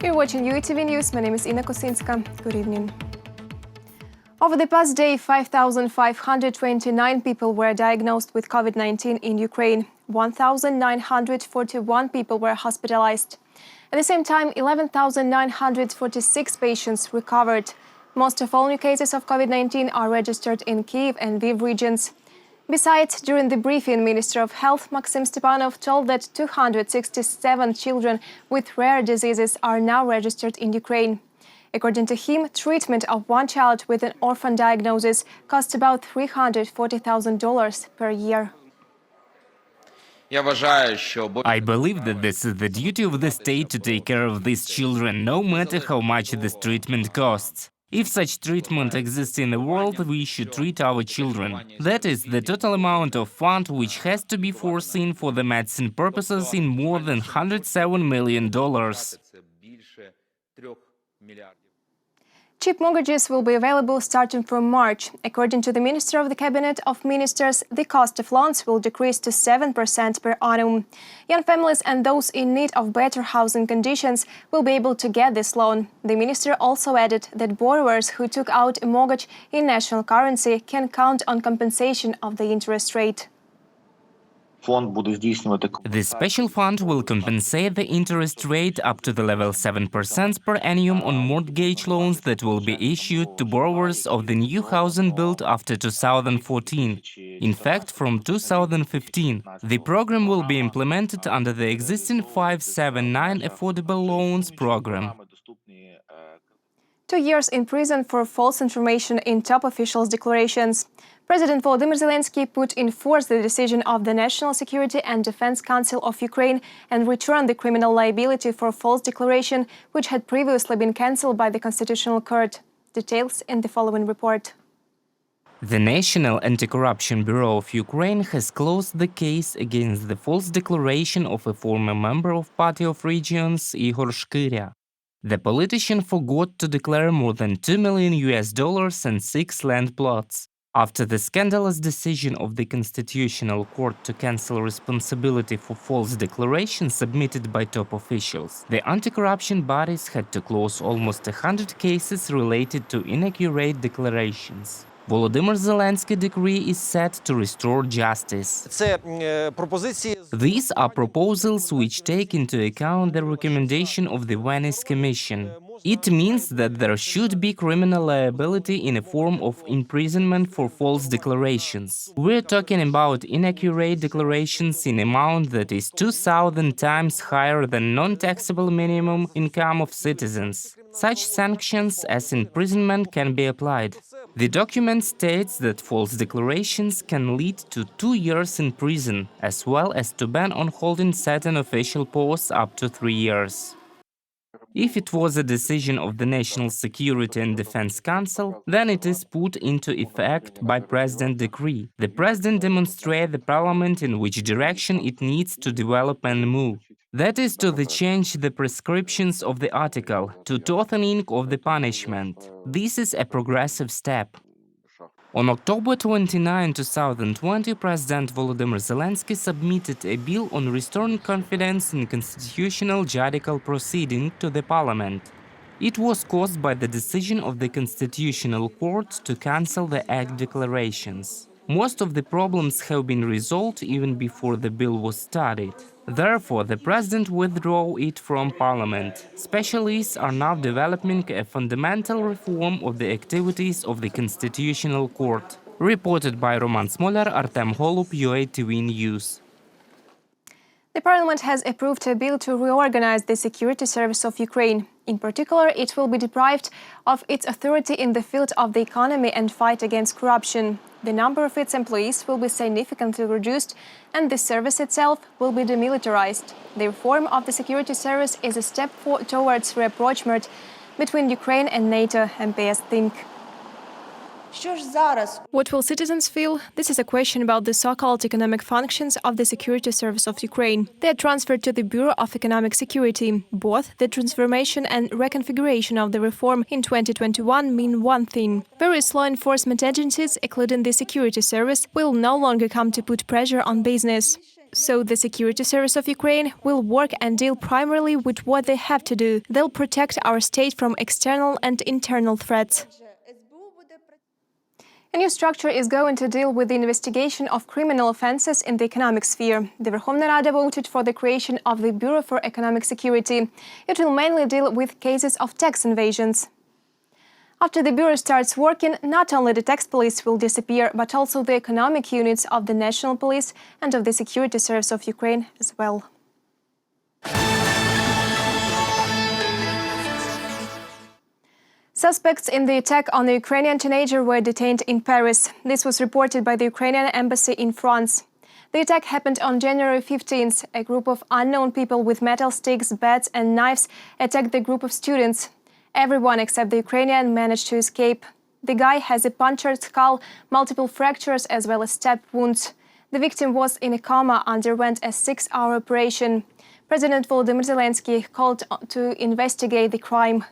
You're watching UATV News. My name is Ina Kosinska. Good evening. Over the past day, 5,529 people were diagnosed with COVID-19 in Ukraine. 1,941 people were hospitalized. At the same time, 11,946 patients recovered. Most of all new cases of COVID-19 are registered in Kyiv and Lviv regions. Besides, during the briefing, Minister of Health Maxim Stepanov told that 267 children with rare diseases are now registered in Ukraine. According to him, treatment of one child with an orphan diagnosis costs about $340,000 per year. I believe that this is the duty of the state to take care of these children, no matter how much this treatment costs. If such treatment exists in the world, we should treat our children. That is the total amount of fund which has to be foreseen for the medicine purposes in more than $107 million. Cheap mortgages will be available starting from March. According to the Minister of the Cabinet of Ministers, the cost of loans will decrease to 7% per annum. Young families and those in need of better housing conditions will be able to get this loan. The minister also added that borrowers who took out a mortgage in national currency can count on compensation of the interest rate. The special fund will compensate the interest rate up to the level 7% per annum on mortgage loans that will be issued to borrowers of the new housing built after 2014. In fact, from 2015. The program will be implemented under the existing 579 Affordable Loans program. 2 years in prison for false information in top officials' declarations. President Volodymyr Zelenskyy put in force the decision of the National Security and Defense Council of Ukraine and returned the criminal liability for false declaration, which had previously been cancelled by the Constitutional Court. Details in the following report. The National Anti-Corruption Bureau of Ukraine has closed the case against the false declaration of a former member of Party of Regions, Igor Shkirya. The politician forgot to declare more than $2 million and 6 land plots. After the scandalous decision of the Constitutional Court to cancel responsibility for false declarations submitted by top officials, the anti-corruption bodies had to close almost 100 cases related to inaccurate declarations. Volodymyr Zelenskyy decree is set to restore justice. These are proposals which take into account the recommendation of the Venice Commission. It means that there should be criminal liability in a form of imprisonment for false declarations. We're talking about inaccurate declarations in amount that is 2,000 times higher than non-taxable minimum income of citizens. Such sanctions as imprisonment can be applied. The document states that false declarations can lead to 2 years in prison, as well as to ban on holding certain official posts up to 3 years. If it was a decision of the National Security and Defense Council, then it is put into effect by President decree. The President demonstrates the Parliament in which direction it needs to develop and move. That is to change the prescriptions of the article, to toughening of the punishment. This is a progressive step. On October 29, 2020, President Volodymyr Zelenskyy submitted a bill on restoring confidence in constitutional judicial proceeding to the parliament. It was caused by the decision of the Constitutional Court to cancel the Act declarations. Most of the problems have been resolved even before the bill was studied. Therefore, the President withdrew it from Parliament. Specialists are now developing a fundamental reform of the activities of the Constitutional Court. Reported by Roman Smolar, Artem Golub, UATV News. The Parliament has approved a bill to reorganize the security service of Ukraine. In particular, it will be deprived of its authority in the field of the economy and fight against corruption. The number of its employees will be significantly reduced, and the service itself will be demilitarized. The reform of the security service is a step towards rapprochement between Ukraine and NATO, MPs think. What will citizens feel? This is a question about the so-called economic functions of the security service of Ukraine. They are transferred to the Bureau of Economic Security. Both the transformation and reconfiguration of the reform in 2021 mean one thing. Various law enforcement agencies, including the security service, will no longer come to put pressure on business. So the Security Service of Ukraine will work and deal primarily with what they have to do. They'll protect our state from external and internal threats. A new structure is going to deal with the investigation of criminal offences in the economic sphere. The Verkhovna Rada voted for the creation of the Bureau for Economic Security. It will mainly deal with cases of tax evasions. After the Bureau starts working, not only the tax police will disappear, but also the economic units of the National Police and of the Security Service of Ukraine as well. Suspects in the attack on a Ukrainian teenager were detained in Paris. This was reported by the Ukrainian embassy in France. The attack happened on January 15th. A group of unknown people with metal sticks, bats and knives attacked the group of students. Everyone except the Ukrainian managed to escape. The guy has a punctured skull, multiple fractures as well as stab wounds. The victim was in a coma, underwent a 6-hour operation. President Volodymyr Zelenskyy called to investigate the crime.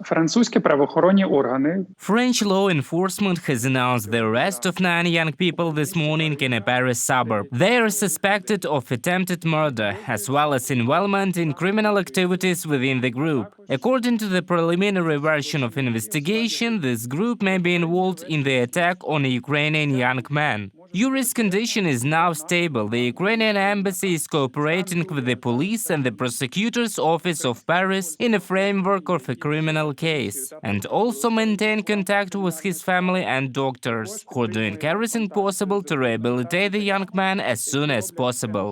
Французькі правоохоронні органи French law enforcement has announced the arrest of 9 young people this morning in a Paris suburb. They are suspected of attempted murder, as well as involvement in criminal activities within the group. According to the preliminary version of investigation, this group may be involved in the attack on a Ukrainian young man. Yuri's condition is now stable. The Ukrainian embassy is cooperating with the police and the prosecutor's office of Paris in a framework of a criminal case, and also maintain contact with his family and doctors, who are doing everything possible to rehabilitate the young man as soon as possible.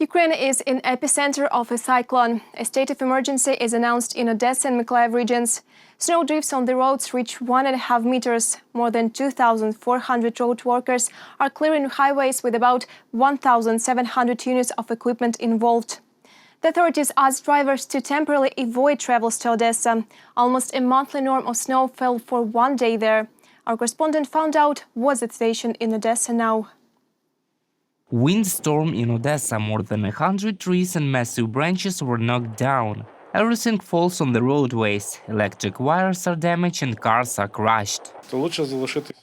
Ukraine is in epicenter of a cyclone. A state of emergency is announced in Odessa and Mykolaiv regions. Snow drifts on the roads reach 1.5 meters. More than 2,400 road workers are clearing highways with about 1,700 units of equipment involved. The authorities asked drivers to temporarily avoid travels to Odessa. Almost a monthly norm of snow fell for one day there. Our correspondent found out what's the situation in Odessa now. Windstorm in Odessa. More than 100 trees and massive branches were knocked down. Everything falls on the roadways. Electric wires are damaged and cars are crushed.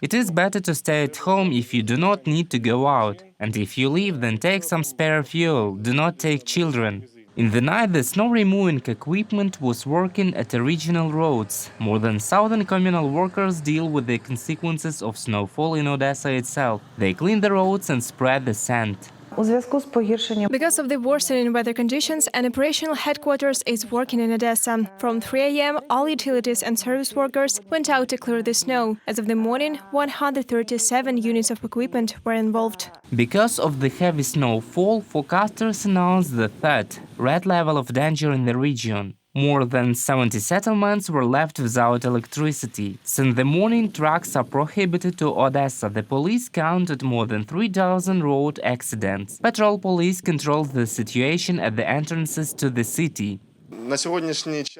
It is better to stay at home if you do not need to go out. And if you leave, then take some spare fuel. Do not take children. In the night, the snow-removing equipment was working at the regional roads. More than 1,000 communal workers deal with the consequences of snowfall in Odessa itself. They clean the roads and spread the sand. Because of the worsening weather conditions, an operational headquarters is working in Odessa. From 3 a.m., all utilities and service workers went out to clear the snow. As of the morning, 137 units of equipment were involved. Because of the heavy snowfall, forecasters announced the third, red level of danger in the region. More than 70 settlements were left without electricity. Since the morning, trucks are prohibited to Odessa. The police counted more than 3,000 road accidents. Patrol police controls the situation at the entrances to the city.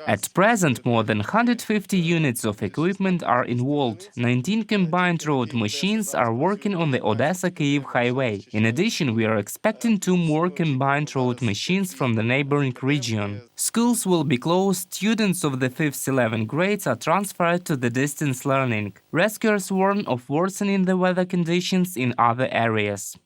At present, more than 150 units of equipment are involved. 19 combined road machines are working on the Odessa-Kyiv highway. In addition, we are expecting 2 more combined road machines from the neighboring region. Schools will be closed. Students of the 5th 11th grades are transferred to the distance learning. Rescuers warn of worsening the weather conditions in other areas.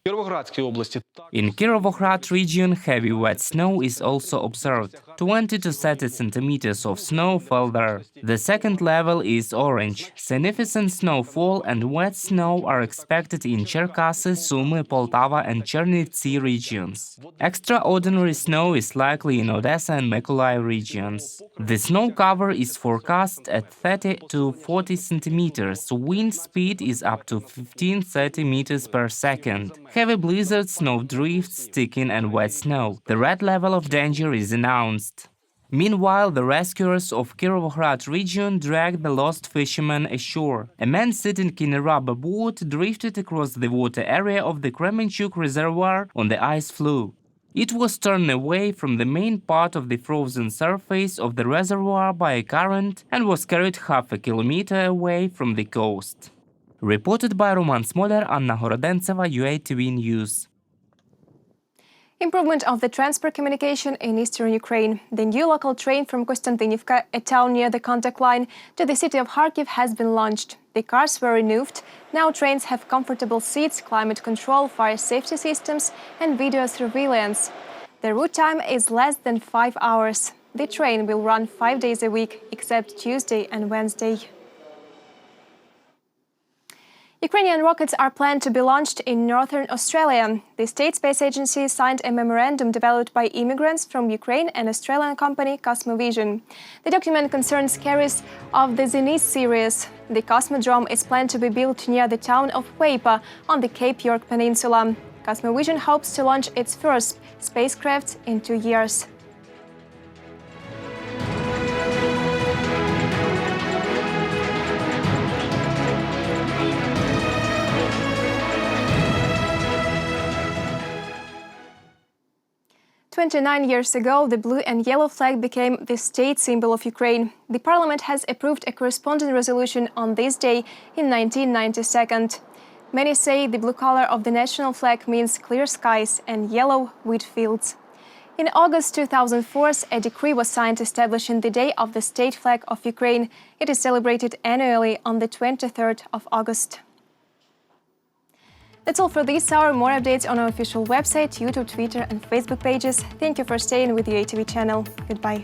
In Kirovohrad region, heavy wet snow is also observed. 20 to 30 centimeters of snow fell there. The second level is orange. Significant snowfall and wet snow are expected in Cherkasy, Sumy, Poltava and Chernivtsi regions. Extraordinary snow is likely in Odessa and Mykolaiv regions. The snow cover is forecast at 30 to 40 centimeters. Wind speed is up to 15-30 meters per second. Heavy blizzards, snow drifts, sticking and wet snow. The red level of danger is announced. Meanwhile, the rescuers of Kirovohrad region dragged the lost fisherman ashore. A man sitting in a rubber boat drifted across the water area of the Kremenchuk reservoir on the ice floe. It was turned away from the main part of the frozen surface of the reservoir by a current and was carried half a kilometer away from the coast. Reported by Roman Smoler, Anna Horodentseva, UATV News. Improvement of the transport communication in eastern Ukraine. The new local train from Konstantinivka, a town near the contact line, to the city of Kharkiv has been launched. The cars were removed. Now trains have comfortable seats, climate control, fire safety systems, and video surveillance. The route time is less than 5 hours. The train will run 5 days a week, except Tuesday and Wednesday. Ukrainian rockets are planned to be launched in northern Australia. The state space agency signed a memorandum developed by immigrants from Ukraine and Australian company Cosmovision. The document concerns carriers of the Zenith series. The Cosmodrome is planned to be built near the town of Weipa on the Cape York Peninsula. Cosmovision hopes to launch its first spacecraft in 2 years. "29 years ago, the blue and yellow flag became the state symbol of Ukraine. The parliament has approved a corresponding resolution on this day in 1992. Many say the blue color of the national flag means clear skies and yellow wheat fields. In August 2004, a decree was signed establishing the Day of the State Flag of Ukraine. It is celebrated annually on the 23rd of August. That's all for this hour. More updates on our official website, YouTube, Twitter and Facebook pages. Thank you for staying with the UATV channel. Goodbye.